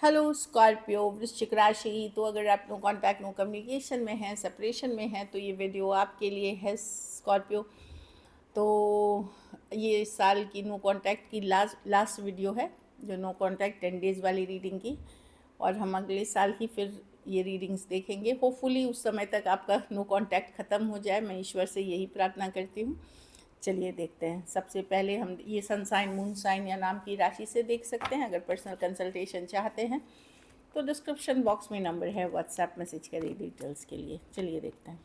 Hello Scorpio वृश्चिक राशि। तो अगर आप नो कांटेक्ट नो कम्युनिकेशन में हैं, सेपरेशन में हैं, तो ये वीडियो आपके लिए है स्कॉर्पियो। तो ये इस साल की नो कांटेक्ट की लास्ट वीडियो है, जो नो कांटेक्ट 10 डेज़ वाली रीडिंग की। और हम अगले साल ही फिर ये रीडिंग्स देखेंगे। होपफुली उस समय तक आपका नो कांटेक्ट ख़त्म हो जाए, मैं ईश्वर से यही प्रार्थना करती हूँ। चलिए देखते हैं। सबसे पहले हम ये सन साइन, मून साइन या नाम की राशि से देख सकते हैं। अगर पर्सनल कंसल्टेशन चाहते हैं तो डिस्क्रिप्शन बॉक्स में नंबर है, व्हाट्सएप मैसेज करिए डिटेल्स के लिए। चलिए देखते हैं।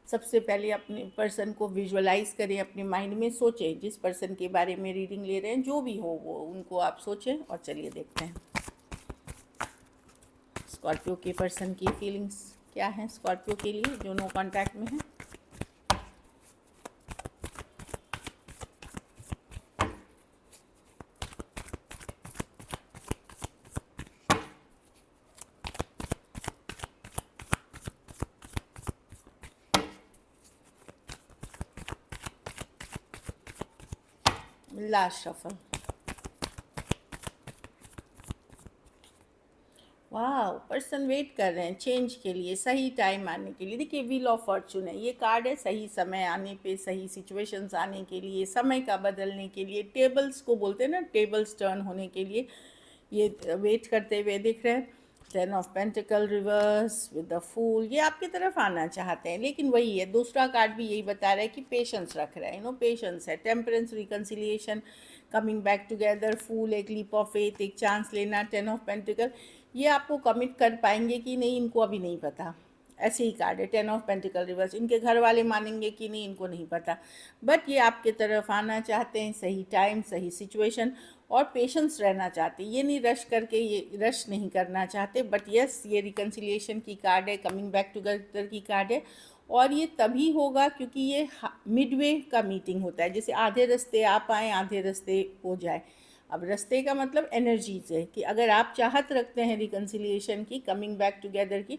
सबसे पहले अपने पर्सन को विजुअलाइज करें, अपने माइंड में सोचें। जिस पर्सन के बारे में रीडिंग ले रहे हैं, जो भी हो वो उनको आप सोचें। और चलिए देखते हैं स्कॉर्पियो के पर्सन की फीलिंग्स क्या हैं स्कॉर्पियो के लिए जो नो कांटेक्ट में है। Last shuffle. वाह, पर्सन वेट कर रहे हैं चेंज के लिए, सही टाइम आने के लिए। देखिए, व्हील ऑफ फॉर्चून है ये कार्ड, है सही समय आने पे, सही सिचुएशंस आने के लिए, समय का बदलने के लिए, टेबल्स को बोलते हैं ना, टेबल्स टर्न होने के लिए ये वेट करते हुए दिख रहे हैं। 10 of pentacle reverse with the fool, ये आपकी तरफ आना चाहते हैं, लेकिन वही है, दूसरा कार्ड भी यही बता रहा है कि पेशेंस रख रहे हैं। पेशेंस है, temperance, reconciliation, coming back together, fool, एक लीप ऑफ फेथ, एक चांस लेना। 10 ऑफ पेंटिकल, ये आपको कमिट कर पाएंगे कि नहीं इनको अभी नहीं पता। ऐसे ही कार्ड है 10 ऑफ पेंटिकल रिवर्स। इनके घर वाले मानेंगे कि नहीं इनको नहीं पता, बट ये आपके तरफ आना चाहते हैं, सही टाइम, सही सिचुएशन, और पेशेंस रहना चाहते हैं। ये नहीं रश करके, ये रश नहीं करना चाहते। बट यस, ये रिकन्सिलिएशन की कार्ड है, कमिंग बैक टुगेदर की कार्ड है। और ये तभी होगा क्योंकि ये मिडवे का मीटिंग होता है, जैसे आधे रास्ते आप आएँ, आधे रास्ते हो जाए। अब रास्ते का मतलब एनर्जी से, कि अगर आप चाहत रखते हैं रिकन्सिलिएशन की, कमिंग बैक टुगेदर की,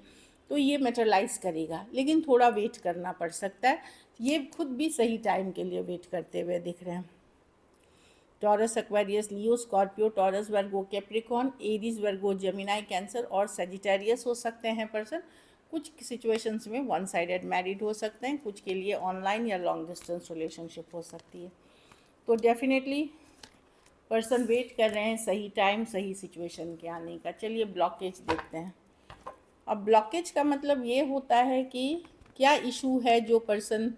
तो ये मेटरलाइज करेगा, लेकिन थोड़ा वेट करना पड़ सकता है। ये खुद भी सही टाइम के लिए वेट करते हुए दिख रहे हैं। Taurus, Aquarius, Leo, Scorpio, taurus, वर्गो, कैप्रिकॉन, एरीज, वर्गो, जेमिनाई, कैंसर और सेजिटेरियस हो सकते हैं पर्सन। कुछ सिचुएशंस में वन साइडेड मैरिड हो सकते हैं, कुछ के लिए ऑनलाइन या लॉन्ग डिस्टेंस रिलेशनशिप हो सकती है। तो डेफिनेटली पर्सन वेट कर रहे हैं सही टाइम, सही सिचुएशन के आने का। चलिए ब्लॉकेज देखते हैं। अब ब्लॉकेज का मतलब ये होता है कि क्या इशू है जो पर्सन,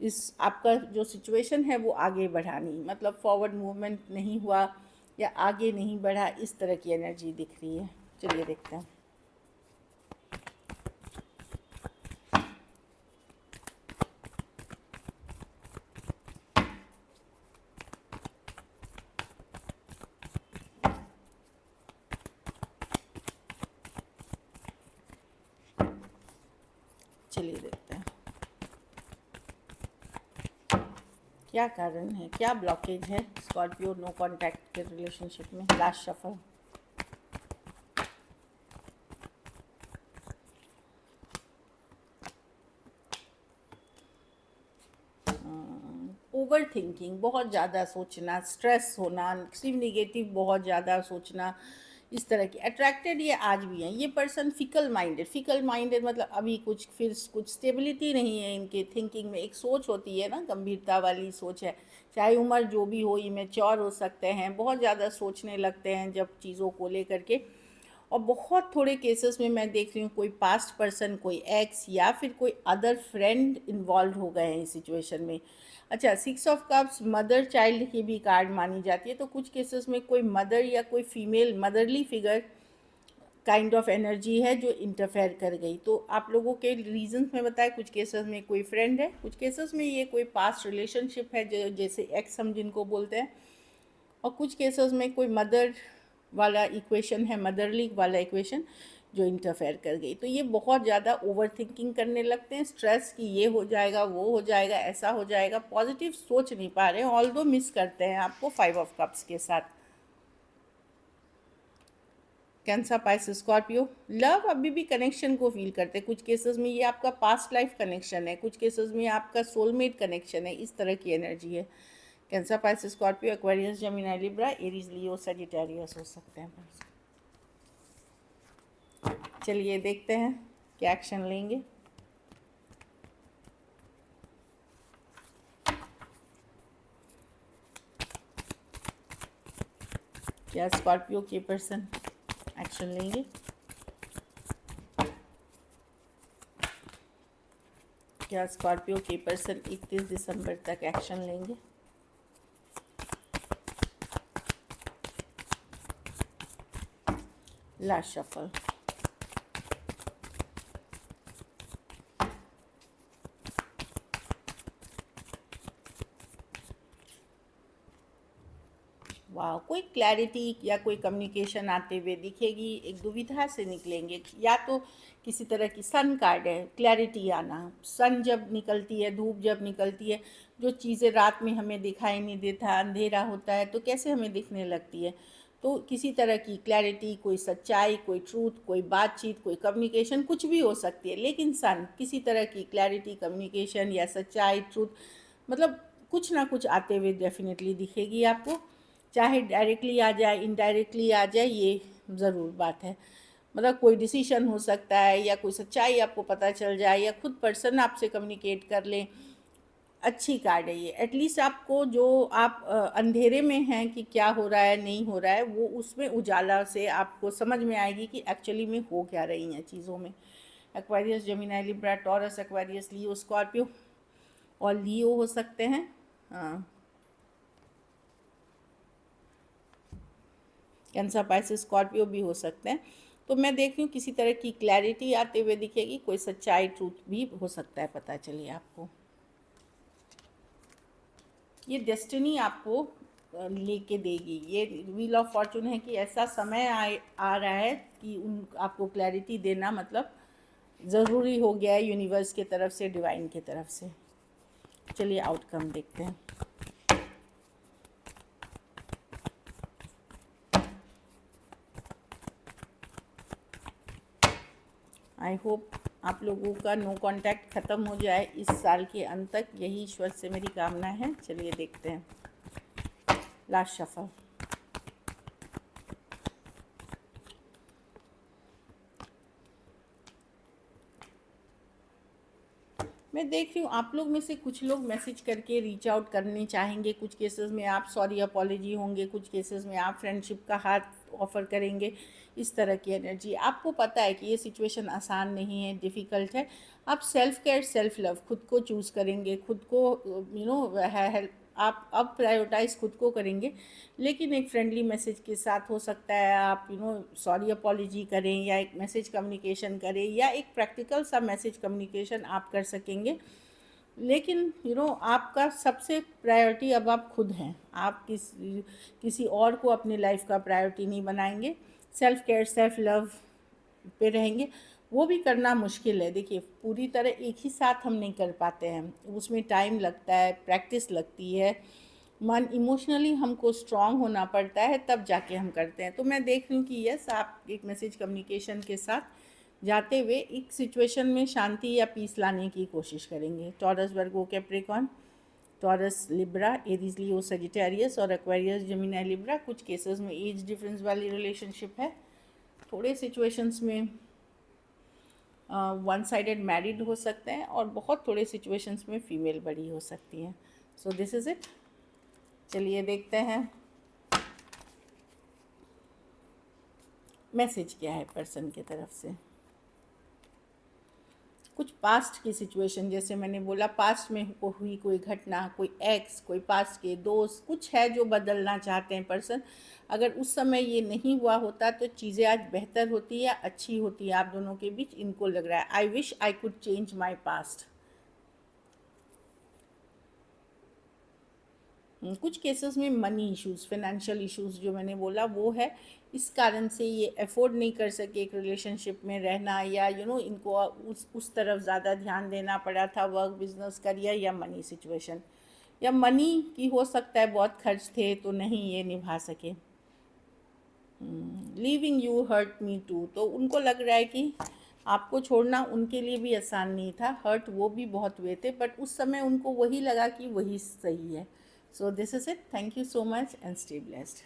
इस आपका जो सिचुएशन है वो आगे बढ़ानी, मतलब फॉरवर्ड मूवमेंट नहीं हुआ या आगे नहीं बढ़ा, इस तरह की एनर्जी दिख रही है। चलिए देखते हैं। चलिए देखते हैं क्या कारण है, क्या ब्लॉकेज है स्कॉर्पियो नो कांटेक्ट के रिलेशनशिप में। Last shuffle. ओवर थिंकिंग, बहुत ज़्यादा सोचना, स्ट्रेस होना, सिर्फ निगेटिव बहुत ज़्यादा सोचना, इस तरह की अट्रैक्टेड ये आज भी हैं। ये person fickle minded, fickle minded मतलब अभी कुछ फिर कुछ स्टेबिलिटी नहीं है इनके थिंकिंग में। एक सोच होती है ना, गंभीरता वाली सोच है, चाहे उम्र जो भी हो, इमेच्योर हो सकते हैं, बहुत ज़्यादा सोचने लगते हैं जब चीज़ों को लेकर के। और बहुत थोड़े केसेस में मैं देख रही हूँ कोई पास्ट पर्सन, कोई एक्स या फिर कोई अदर फ्रेंड इन्वॉल्व हो गए हैं इस सिचुएशन में। अच्छा, 6 ऑफ कप्स मदर चाइल्ड की भी कार्ड मानी जाती है, तो कुछ केसेस में कोई मदर या कोई female motherly figure kind of energy है जो इंटरफेयर कर गई। तो आप लोगों के रीजंस में बताए, कुछ केसेस में कोई फ्रेंड है, कुछ केसेस में ये कोई पास्ट रिलेशनशिप है जो जैसे एक्स हम जिनको बोलते हैं, और कुछ केसेस में कोई मदर वाला इक्वेशन है, मदरली वाला इक्वेशन जो इंटरफेयर कर गई। तो ये बहुत ज़्यादा ओवर थिंकिंग करने लगते हैं, स्ट्रेस की ये हो जाएगा, वो हो जाएगा, ऐसा हो जाएगा, पॉजिटिव सोच नहीं पा रहे हैं। ऑल्दो मिस करते हैं आपको 5 ऑफ कप्स के साथ। कैंसर, पाइसेस, स्कॉर्पियो, लव अभी भी कनेक्शन को फील करते हैं। कुछ केसेस में ये आपका पास्ट लाइफ कनेक्शन है, कुछ केसेस में आपका सोलमेट कनेक्शन है, इस तरह की एनर्जी है। Cancer, Pisces, Scorpio, Aquarius, Gemini, Libra, Aries, Leo, Sagittarius हो सकते हैं पर्सन। चलिए देखते हैं क्या एक्शन लेंगे। क्या स्कॉर्पियो के पर्सन एक्शन लेंगे? क्या स्कॉर्पियो के पर्सन 31 दिसंबर तक एक्शन लेंगे? Last shuffle. वाह, कोई क्लैरिटी या कोई कम्युनिकेशन आते हुए दिखेगी। एक दुविधा से निकलेंगे, या तो किसी तरह की सन कार्ड है, क्लैरिटी आना। सन जब निकलती है, धूप जब निकलती है, जो चीज़ें रात में हमें दिखाई नहीं देता, अंधेरा होता है तो कैसे हमें दिखने लगती है। तो किसी तरह की क्लैरिटी, कोई सच्चाई, कोई ट्रूथ, कोई बातचीत, कोई कम्युनिकेशन, कुछ भी हो सकती है। लेकिन सन किसी तरह की क्लैरिटी, कम्युनिकेशन या सच्चाई, ट्रूथ, मतलब कुछ ना कुछ आते हुए डेफिनेटली दिखेगी आपको। चाहे डायरेक्टली आ जाए, इनडायरेक्टली आ जाए, ये ज़रूर बात है। मतलब कोई डिसीशन हो सकता है, या कोई सच्चाई आपको पता चल जाए, या खुद पर्सन आपसे कम्युनिकेट कर ले। अच्छी कार्ड है ये। एटलीस्ट आपको जो आप अंधेरे में हैं कि क्या हो रहा है, नहीं हो रहा है, वो उसमें उजाला से आपको समझ में आएगी कि एक्चुअली में हो क्या रही हैं चीज़ों में। Aquarius, Gemini, Libra, Taurus, Aquarius, Leo, Scorpio और लियो हो सकते हैं। हाँ, कैंसर, पाइसेस, स्कॉर्पियो भी हो सकते हैं। तो मैं देख रही हूँ किसी तरह की क्लैरिटी आते हुए दिखेगी, कोई सच्चाई, ट्रूथ भी हो सकता है पता चलिए आपको। ये डेस्टिनी आपको लेके देगी। ये व्हील ऑफ फॉर्चून है कि ऐसा समय आ रहा है कि उन आपको क्लैरिटी देना मतलब ज़रूरी हो गया है, यूनिवर्स की तरफ से, डिवाइन की तरफ से। चलिए आउटकम देखते हैं। आई होप आप लोगों का नो कांटेक्ट ख़त्म हो जाए इस साल के अंत तक, यही ईश्वर से मेरी कामना है। चलिए देखते हैं लास्ट शफल। मैं देख रही हूँ आप लोग में से कुछ लोग मैसेज करके रीच आउट करने चाहेंगे। कुछ केसेस में आप सॉरी अपॉलॉजी होंगे, कुछ केसेस में आप फ्रेंडशिप का हाथ ऑफर करेंगे। इस तरह की एनर्जी आपको पता है कि ये सिचुएशन आसान नहीं है, डिफ़िकल्ट है। आप सेल्फ केयर, सेल्फ लव, खुद को चूज़ करेंगे, खुद को हेल्प आप अब प्रायोरिटाइज खुद को करेंगे। लेकिन एक फ्रेंडली मैसेज के साथ हो सकता है आप सॉरी अपॉलॉजी करें, या एक मैसेज कम्युनिकेशन करें, या एक प्रैक्टिकल सा मैसेज कम्युनिकेशन आप कर सकेंगे। लेकिन आपका सबसे प्रायोरिटी अब आप खुद हैं। आप किसी और को अपनी लाइफ का प्रायोरिटी नहीं बनाएंगे। सेल्फ केयर, सेल्फ लव पे रहेंगे। वो भी करना मुश्किल है। देखिए, पूरी तरह एक ही साथ हम नहीं कर पाते हैं, उसमें टाइम लगता है, प्रैक्टिस लगती है, मन इमोशनली हमको स्ट्रांग होना पड़ता है, तब जाके हम करते हैं। तो मैं देख रही हूँ कि यस, आप एक मैसेज कम्युनिकेशन के साथ जाते हुए एक सिचुएशन में शांति या पीस लाने की कोशिश करेंगे। टॉरस, वर्गो, Capricorn, taurus, Libra, Aries, Leo, Sagittarius और एक्वेरियस, जेमिनी, लिब्रा। कुछ केसेस में एज डिफरेंस वाली रिलेशनशिप है। थोड़े सिचुएशंस में वन साइडेड मैरिड हो सकते हैं, और बहुत थोड़े सिचुएशंस में फीमेल बड़ी हो सकती हैं। So this is it. चलिए देखते हैं मैसेज क्या है पर्सन की तरफ से। कुछ पास्ट की सिचुएशन, जैसे मैंने बोला, पास्ट में हुई कोई घटना, कोई एक्स, कोई पास्ट के दोस्त, कुछ है जो बदलना चाहते हैं पर्सन। अगर उस समय ये नहीं हुआ होता तो चीज़ें आज बेहतर होती या अच्छी होती है आप दोनों के बीच, इनको लग रहा है। I wish I could change my past. कुछ केसेस में मनी इश्यूज, फाइनेंशियल इश्यूज जो मैंने बोला वो है। इस कारण से ये अफोर्ड नहीं कर सके एक रिलेशनशिप में रहना, या इनको उस तरफ ज़्यादा ध्यान देना पड़ा था, वर्क, बिजनेस, करियर या मनी सिचुएशन, या मनी की हो सकता है बहुत खर्च थे तो नहीं ये निभा सके। Leaving you hurt me too, तो उनको लग रहा है कि आपको छोड़ना उनके लिए भी आसान नहीं था। हर्ट वो भी बहुत हुए थे, बट उस समय उनको वही लगा कि वही सही है। So this is it. Thank you so much and stay blessed.